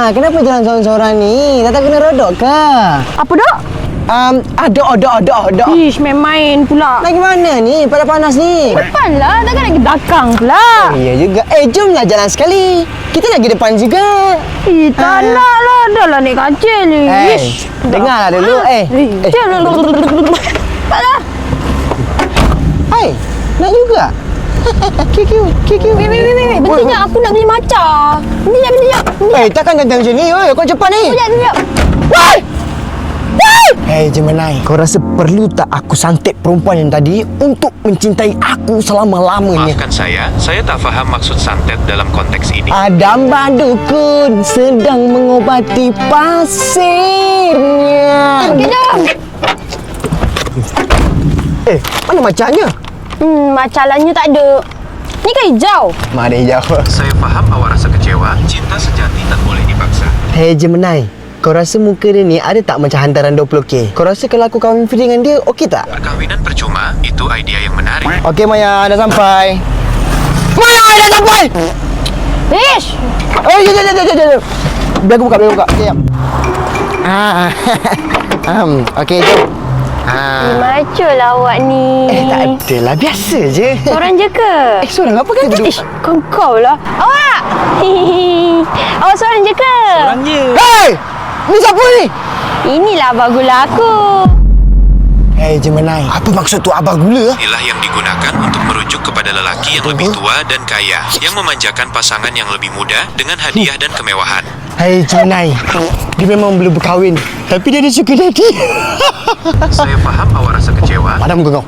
kenapa jalan seorang-seorang ni? Tak kena rodok ke? Apa dok? Ada. Ish, main-main pula. Nak mana ni? Pada panas ni. Depan lah, takkan nak ke belakang pula. Ya juga. Jomlah jalan sekali. Kita nak pergi depan juga. Tak nak lah, dah lah naik kancil ni. Dengarlah dulu. Tak lah. Nak juga? QQ. Wait. Bentuknya aku nak beli matcha. Bentuknya. Takkan gantang macam ni. Kau cepat ni. Sekejap. Jemenai, kau rasa perlu tak aku santet perempuan yang tadi untuk mencintai aku selama-lamanya? Maafkan saya tak faham maksud santet dalam konteks ini. Adam Badukun sedang mengobati pasirnya. Kejap. Mana macamnya? Macalannya tak ada. Ni kan hijau. Mana hijau? Saya faham awak rasa kecewa. Cinta sejati tak boleh dipaksa. Jemenai, kau rasa muka dia ni ada tak macam hantaran 20K? Kau rasa kalau aku kahwin free dengan dia, okey tak? Perkahwinan percuma, itu idea yang menarik. Okey Maya, dah sampai. Maya, dah sampai! Ish. Jom. Biar aku buka. Okey, jap. Okey, jom. Maco lah awak ni. Tak adalah, biasa je. Seorang je ke? Seorang apa kan duduk? Ish, kau lah. Awak! Awak seorang je ke? Seorang je. Ni siapa ni? Inilah abang gula aku. Jemenai, apa maksud tu abang gula? Inilah yang digunakan untuk merujuk kepada lelaki yang lebih tua dan kaya, yang memanjakan pasangan yang lebih muda dengan hadiah dan kemewahan. Jemenai, dia memang belum berkahwin, tapi dia ada suka daddy. Saya faham awak rasa kecewa. Padam muka kau.